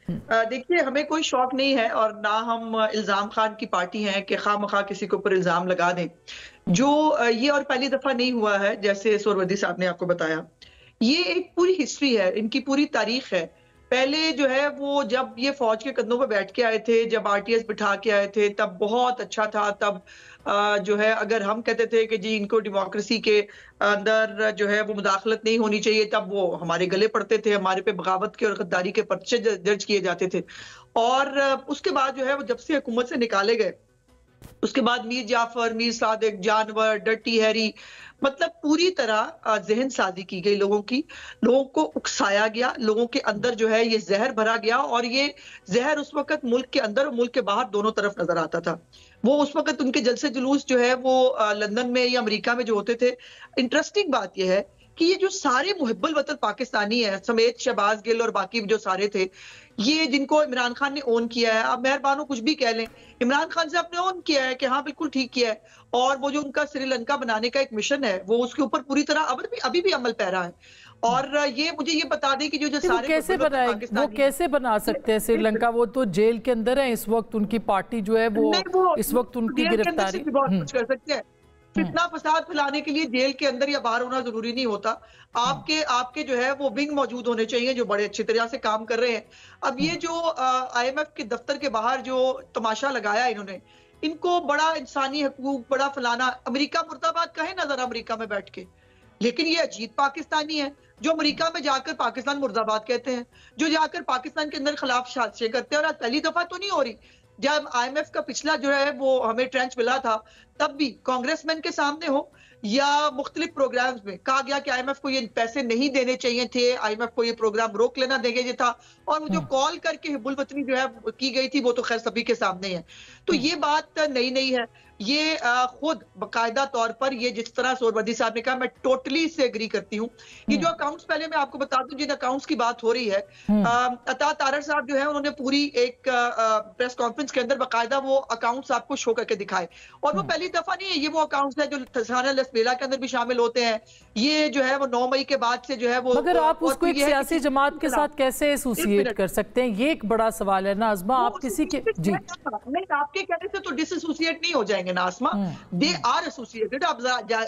देखिए, हमें कोई शौक नहीं है और ना हम इल्जाम खान की पार्टी हैं कि खामखा किसी के ऊपर इल्जाम लगा दें। जो ये और पहली दफा नहीं हुआ है, जैसे सोहरवर्दी साहब ने आपको बताया। ये एक पूरी हिस्ट्री है, इनकी पूरी तारीख है। पहले जो है वो जब ये फौज के कंधों पे बैठ के आए थे, जब आरटीएस बिठा के आए थे, तब बहुत अच्छा था। तब जो है अगर हम कहते थे कि जी इनको डेमोक्रेसी के अंदर जो है वो मुदाखलत नहीं होनी चाहिए, तब वो हमारे गले पड़ते थे, हमारे पे बगावत के और गद्दारी के पर्चे दर्ज किए जाते थे। और उसके बाद जो है वो जब से हुकूमत से निकाले गए, उसके बाद मीर जाफर, मीर सादिक, जानवर, डर्टी हैरी, मतलब पूरी तरह जहन साजी की गई लोगों को उकसाया गया, लोगों के अंदर जो है ये जहर भरा गया। और ये जहर उस वक्त मुल्क के अंदर और मुल्क के बाहर दोनों तरफ नजर आता था। वो उस वक्त उनके जलसे जुलूस जो है वो लंदन में या अमेरिका में जो होते थे। इंटरेस्टिंग बात यह है कि ये जो सारे मुहिब्बुल वतन पाकिस्तानी है समेत शहबाज गिल और बाकी जो सारे थे, ये जिनको इमरान खान ने ओन किया है, आप मेहरबानो कुछ भी कह लें, इमरान खान साहब ने ओन किया है कि हाँ बिल्कुल ठीक किया है। और वो जो उनका श्रीलंका बनाने का एक मिशन है, वो उसके ऊपर पूरी तरह अभी भी अमल पैरा है। और ये मुझे ये बता दें कि जो सारे वो कैसे बना सकते हैं श्रीलंका? वो तो जेल के अंदर है इस वक्त, उनकी पार्टी जो है वो इस वक्त उनकी गिरफ्तारी बहुत कुछ कर सकते हैं। फितना फसाद फैलाने के लिए जेल के अंदर या बाहर होना जरूरी नहीं होता। आपके जो है वो विंग मौजूद होने चाहिए जो बड़े अच्छी तरह से काम कर रहे हैं। अब ये जो IMF के दफ्तर के बाहर जो तमाशा लगाया इन्होंने, इनको बड़ा इंसानी हकूक, बड़ा फलाना, अमेरिका मुर्दाबाद कहे ना जरा अमेरिका में बैठ के। लेकिन ये अजीत पाकिस्तानी है जो अमेरिका में जाकर पाकिस्तान मुर्दाबाद कहते हैं, जो जाकर पाकिस्तान के अंदर खिलाफ साजिशें करते हैं। और पहली दफा तो नहीं हो रही, जब IMF का पिछला जो है वो हमें ट्रेंच मिला था, तब भी कांग्रेसमैन के सामने हो या मुख्तलिफ प्रोग्राम्स में कहा गया कि IMF को ये पैसे नहीं देने चाहिए थे, IMF को ये प्रोग्राम रोक लेना देंगे था। और वो जो कॉल करके हिब्बुल वतनी जो है की गई थी, वो तो खैर सभी के सामने है। तो ये बात नई नहीं है। ये खुद बाकायदा तौर पर ये जिस तरह सोहरवर्दी साहब ने कहा, मैं टोटली इससे एग्री करती हूँ। ये जो अकाउंट्स, पहले मैं आपको बता दूं जिन अकाउंट्स की बात हो रही है, अता तारड़ साहब जो है उन्होंने पूरी एक प्रेस कॉन्फ्रेंस के अंदर बाकायदा वो अकाउंट्स आपको शो करके दिखाए। और वो पहली दफा नहीं है, ये वो अकाउंट्स है जो थाना लसबेला के अंदर भी शामिल होते हैं। ये जो है वो 9 मई के बाद से जो है वो, मगर आप उसको एक सियासी जमात के साथ कैसे एसोसिएट कर सकते हैं, ये एक बड़ा सवाल है ना आसमा। आप किसी के जी आपके कहने से तो डिसएसोसिएट नहीं हो जाएंगे ना आसमा, दे आर एसोसिएटेड। आप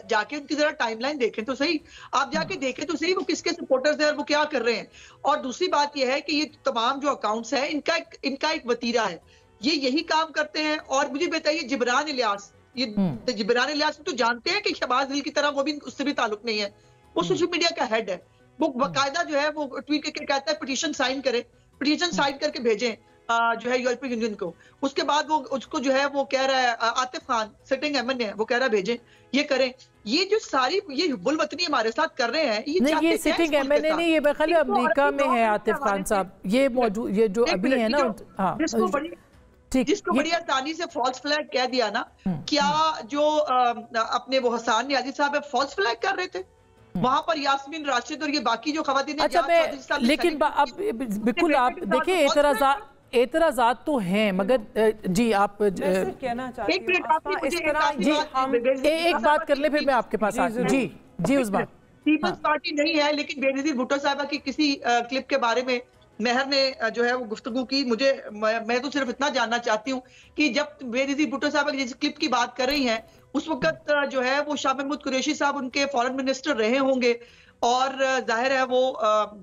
जाके उनकी जरा टाइमलाइन देखें तो सही, आप जाके देखें तो सही वो किसके सपोर्टर्स हैं और वो क्या कर रहे हैं। और दूसरी बात यह है कि ये तमाम जो अकाउंट्स हैं इनका एक वतीरा है, ये यही काम करते हैं। और मुझे बताइए जिब्रान इलियास, ये जिब्रान इलियास तो जानते हैं कि शहबाज गिल की तरह वो भी, उससे भी ताल्लुक नहीं है। वो सोशल मीडिया का हेड है, वो बाकायदा जो है वो ट्वीट करके कहता है पिटीशन साइन करें, पिटीशन साइन करके भेजें जो है यूरोपियन यूनियन को। उसके बाद वो उसको जो है वो कह रहा है, आतिफ खान सिटिंग MNA है, वो कह रहा है भेजें, ये करें। ये जो सारी ये हिब्बुल वतनी हमारे साथ कर रहे हैं, ये सिटिंग MNA नहीं, ये बखली अमेरिका में है आतिफ खान साहब, ये मौजूद, ये जो अभी है ना, जिसको बड़ी आसानी से फॉल्स फ्लैग कह दिया ना। क्या जो अपने वो हसन नियाजी साहब है फॉल्स फ्लैग कर रहे थे वहां पर, यास्मीन राशिद और ये बाकी जो खवातीन। अच्छा, लेकिन अब बिल्कुल आप देखिए एतराज़ात तो हैं, मगर जी आप कहना चाहती एक बात कर ले फिर मैं आपके पास आती हूँ। जी उस बात पीपल्स पार्टी नहीं है, लेकिन बेनज़ीर भुट्टो साहबा की किसी क्लिप के बारे में मेहर ने जो है वो गुफ्तगू की। मैं तो सिर्फ इतना जानना चाहती हूँ कि जब बेनज़ीर भुट्टो साहबा की जिस क्लिप की बात कर रही हैं, उस वक्त जो है वो शाह महमूद कुरैशी साहब उनके फॉरेन मिनिस्टर रहे होंगे और जाहिर है वो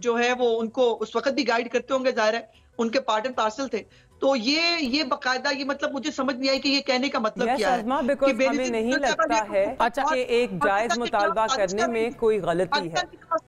जो है वो उनको उस वक्त भी गाइड करते होंगे, जाहिर है उनके पार्ट एंड पार्सल थे। तो ये बाकायदा, ये मतलब मुझे समझ नहीं आई कि ये कहने का मतलब क्या है। कि हमें नहीं लगता है कि एक जायज मुतालबा करने में कोई गलती है।